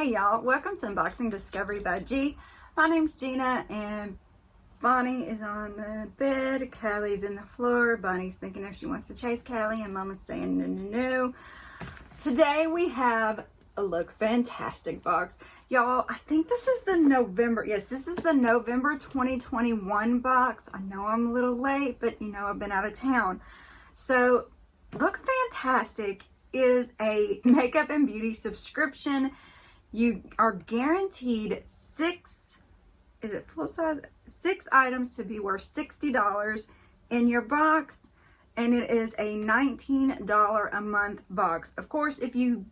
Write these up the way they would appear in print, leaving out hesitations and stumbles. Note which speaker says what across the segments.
Speaker 1: Hey y'all, welcome to Unboxing Discovery by G. My name's Gina and Bonnie is on the bed, Callie's in the floor. Bonnie's thinking if she wants to chase Callie and Mama's saying no, no, no. Today we have a Look Fantastic box. Y'all, I think this is the November, yes, this is the November 2021 box. I know I'm a little late, but you know, I've been out of town. So Look Fantastic is a makeup and beauty subscription. You are guaranteed six items to be worth $60 in your box, and it is a $19 a month box. Of course, if you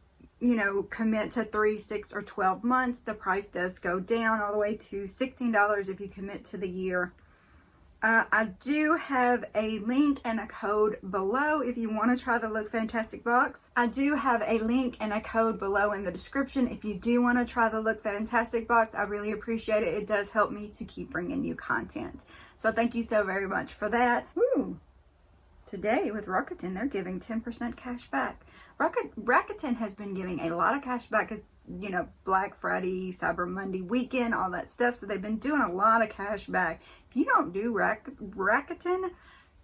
Speaker 1: commit to 3, 6, or 12 months, the price does go down all the way to $16 if you commit to the year. I do have a link and a code below if you want to try the Look Fantastic box. I do have a link and a code below in the description if you do want to try the Look Fantastic box. I really appreciate it. It does help me to keep bringing you content. So thank you so very much for that. Ooh. Today with Rakuten, they're giving 10% cash back. Rakuten has been giving a lot of cash back. It's, Black Friday, Cyber Monday weekend, all that stuff. So they've been doing a lot of cash back. If you don't do Rakuten,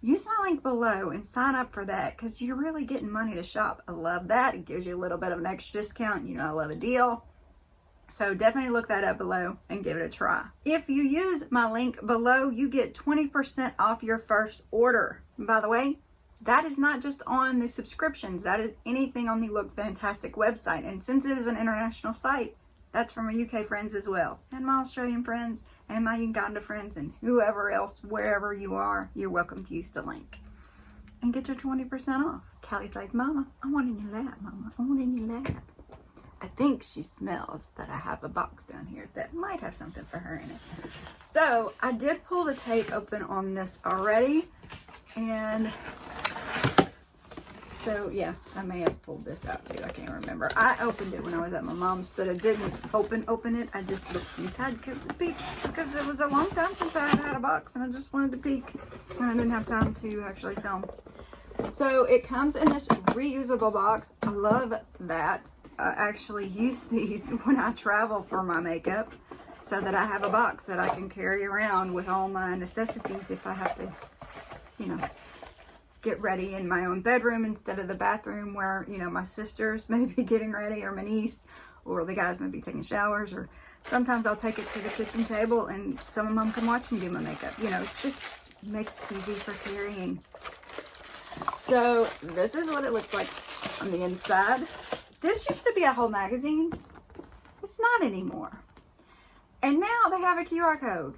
Speaker 1: use my link below and sign up for that because you're really getting money to shop. I love that. It gives you a little bit of an extra discount. I love a deal. So definitely look that up below and give it a try. If you use my link below, you get 20% off your first order. And by the way, that is not just on the subscriptions. That is anything on the Look Fantastic website. And since it is an international site, that's for my UK friends as well. And my Australian friends and my Uganda friends and whoever else, wherever you are, you're welcome to use the link. And get your 20% off. Callie's like, Mama, I want in your lap, Mama. I want in your lap. I think she smells that I have a box down here that might have something for her in it. So I did pull the tape open on this already. And so yeah, I may have pulled this out too. I can't remember. I opened it when I was at my mom's, but I didn't open it. I just looked inside because it was a long time since I had a box and I just wanted to peek and I didn't have time to actually film. So it comes in this reusable box. I love that. I actually use these when I travel for my makeup so that I have a box that I can carry around with all my necessities if I have to, get ready in my own bedroom instead of the bathroom where, my sisters may be getting ready or my niece or the guys may be taking showers, or sometimes I'll take it to the kitchen table and some of them can watch me do my makeup. It just makes it easy for carrying. So this is what it looks like on the inside. This used to be a whole magazine. It's not anymore. And now they have a QR code.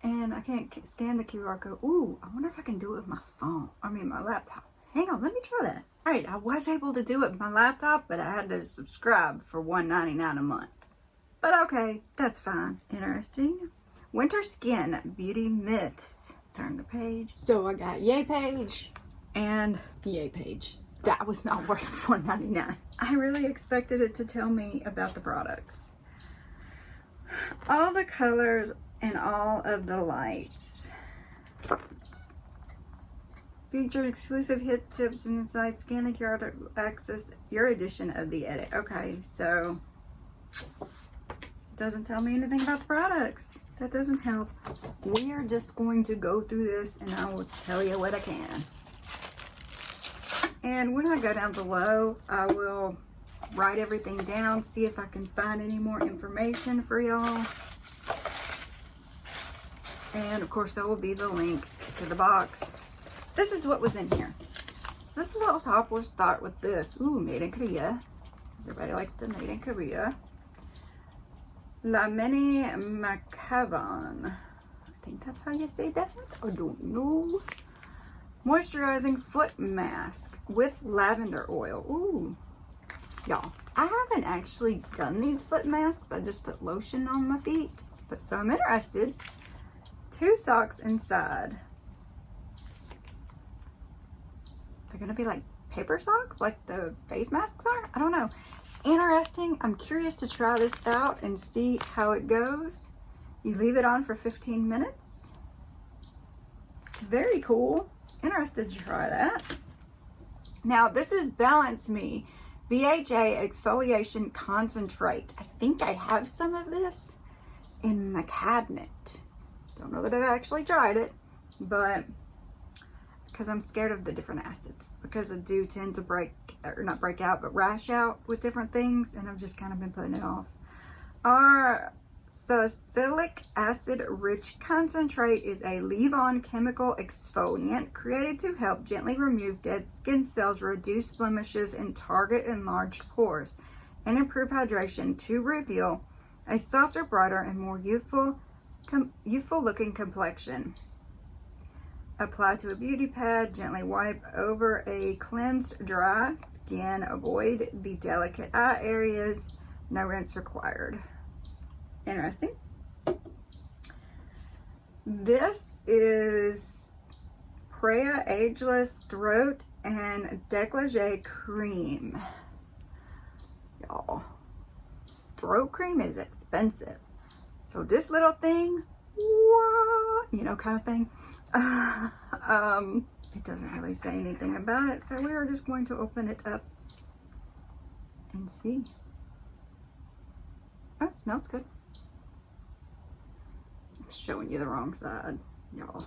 Speaker 1: And I can't scan the QR code. Ooh, I wonder if I can do it with my phone. My laptop. Hang on, let me try that. All right, I was able to do it with my laptop, but I had to subscribe for $1.99 a month. But okay, that's fine. Interesting. Winter Skin Beauty Myths. Turn the page. So I got Yay Page and Yay Page. That was not worth $1.99. I really expected it to tell me about the products. All the colors and all of the lights. Feature exclusive hit tips and insights. Scan the QR to access your edition of the edit. Okay, so it doesn't tell me anything about the products. That doesn't help. We are just going to go through this and I will tell you what I can. And when I go down below, I will write everything down, see if I can find any more information for y'all. And of course, there will be the link to the box. This is what was in here. So this is what was top. We'll start with this. Ooh, made in Korea. Everybody likes the made in Korea. Lemini Macaron. I think that's how you say that. I don't know. Moisturizing foot mask with lavender oil. Ooh. Y'all, I haven't actually done these foot masks. I just put lotion on my feet. But so I'm interested. 2 socks inside. They're gonna be like paper socks, like the face masks are? I don't know. Interesting. I'm curious to try this out and see how it goes. You leave it on for 15 minutes. Very cool. Interested to try that. Now this is balanceme BHA Exfoliation Concentrate. I think I have some of this in my cabinet. Don't know that I've actually tried it, but because I'm scared of the different acids, because I do tend to not break out, but rash out with different things, and I've just kind of been putting it off. Our Salicylic acid rich concentrate is a leave-on chemical exfoliant created to help gently remove dead skin cells, reduce blemishes, and target enlarged pores, and improve hydration to reveal a softer, brighter, and more youthful looking complexion. Apply to a beauty pad, gently wipe over a cleansed dry skin, avoid the delicate eye areas, no rinse required. Interesting. This is PRAI Ageless Throat and Decolletage Cream. Y'all, throat cream is expensive. So this little thing, you know, kind of thing. It doesn't really say anything about it, so we are just going to open it up and see. Oh, it smells good. I'm showing you the wrong side, y'all.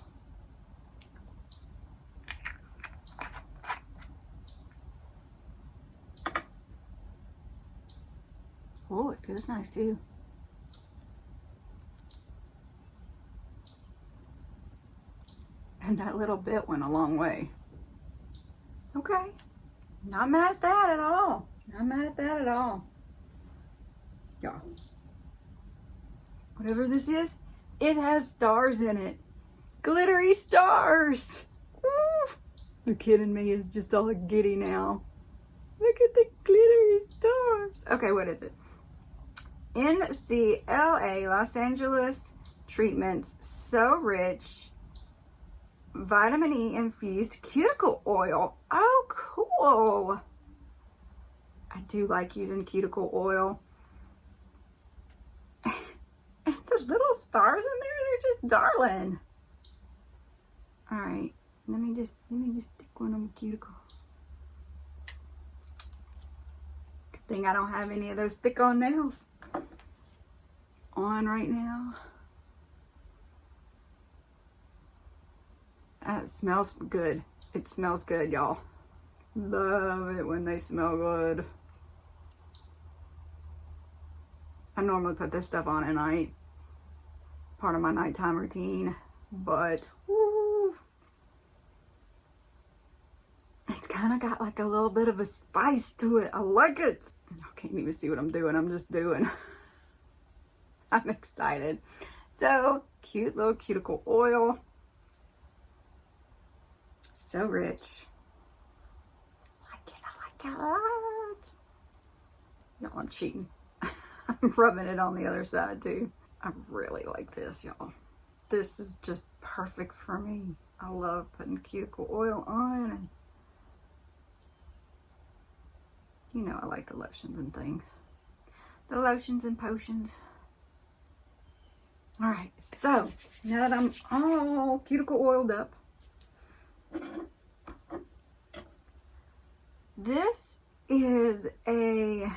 Speaker 1: Oh, it feels nice too. And that little bit went a long way. Okay. Not mad at that at all. Not mad at that at all. Y'all. Whatever this is, it has stars in it. Glittery stars. Woo! You're kidding me. It's just all giddy now. Look at the glittery stars. Okay, what is it? NCLA Los Angeles treatments. So rich. Vitamin E infused cuticle oil. Oh, cool. I do like using cuticle oil. And the little stars in there, they're just darling. All right, let me just stick one on my cuticle. Good thing I don't have any of those stick-on nails on right now. It smells good. It smells good, y'all. Love it when they smell good. I normally put this stuff on at night. Part of my nighttime routine. But, woo, it's kind of got like a little bit of a spice to it. I like it. I can't even see what I'm doing. I'm just doing. I'm excited. So, cute little cuticle oil. So rich. I like it a lot. Y'all, I'm cheating. I'm rubbing it on the other side too. I really like this, y'all. This is just perfect for me. I love putting cuticle oil on, and you know I like the lotions and things. The lotions and potions. Alright, so now that I'm all cuticle oiled up, this is a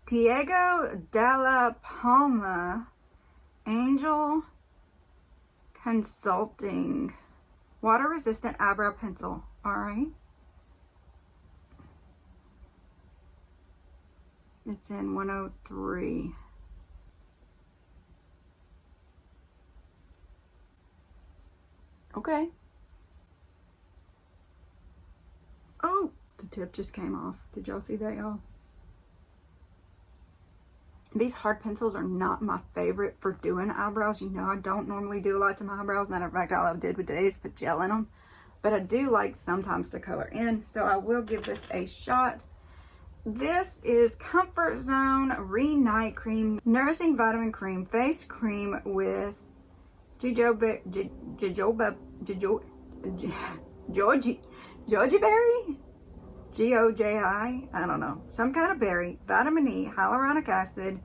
Speaker 1: Diegodalla Palma Angel Consulting water resistant eyebrow pencil. Alright. It's in 103. Okay. Oh, the tip just came off. Did y'all see that, y'all? These hard pencils are not my favorite for doing eyebrows. You know, I don't normally do a lot to my eyebrows. Matter of fact, all I did with today is put gel in them. But I do like sometimes to color in, so I will give this a shot. This is comfortzone Renight Cream Nourishing Vitamin Cream Face Cream with jojoba berry? G-O-J-I? I don't know. Some kind of berry, vitamin E, hyaluronic acid,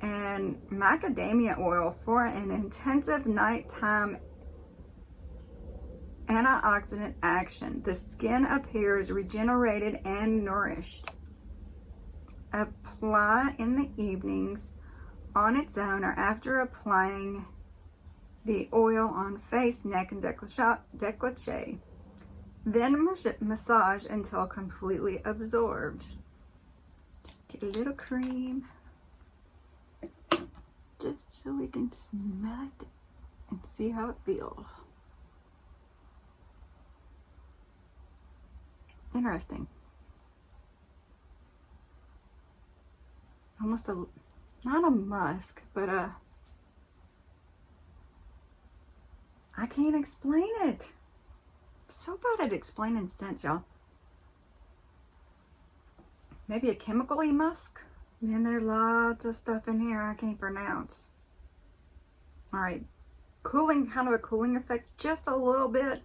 Speaker 1: and macadamia oil for an intensive nighttime antioxidant action. The skin appears regenerated and nourished. apply in the evenings on its own or after applying the oil on face, neck, and décolletage. Then massage until completely absorbed. Just get a little cream just so we can smell it and see how it feels. Interesting. Almost not a musk, but I can't explain it. I'm so bad at explaining scents, y'all. Maybe a chemical-y musk. Man, there's lots of stuff in here I can't pronounce. Alright, cooling, kind of a cooling effect, just a little bit.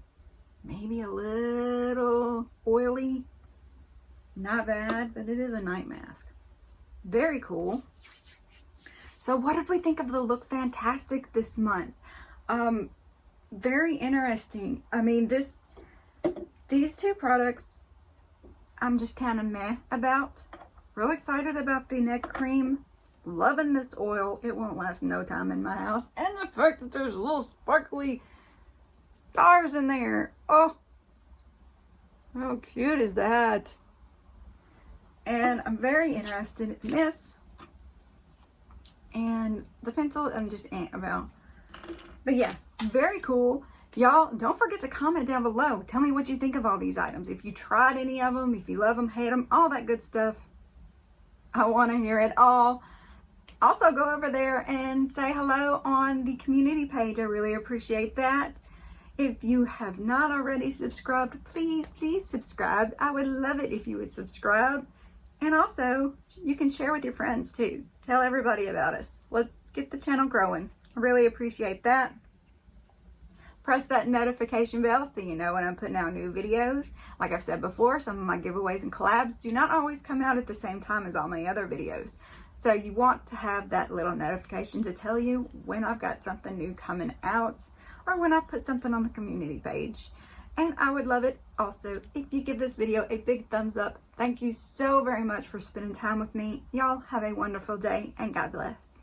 Speaker 1: Maybe a little oily. Not bad, but it is a night mask. Very cool. So what did we think of the Look Fantastic this month? Very interesting. I mean, these two products I'm just kind of meh about. Real excited about the neck cream. Loving this oil. It won't last no time in my house. And the fact that there's little sparkly stars in there. Oh, how cute is that? And I'm very interested in this. And the pencil, I'm just about. But yeah, very cool. Y'all, don't forget to comment down below. Tell me what you think of all these items. If you tried any of them, if you love them, hate them, all that good stuff. I want to hear it all. Also, go over there and say hello on the community page. I really appreciate that. If you have not already subscribed, please subscribe. I would love it if you would subscribe. And also, you can share with your friends too. Tell everybody about us. Let's get the channel growing. I really appreciate that. Press that notification bell so you know when I'm putting out new videos. Like I've said before, some of my giveaways and collabs do not always come out at the same time as all my other videos. So you want to have that little notification to tell you when I've got something new coming out or when I've put something on the community page. And I would love it also if you give this video a big thumbs up. Thank you so very much for spending time with me. Y'all have a wonderful day and God bless.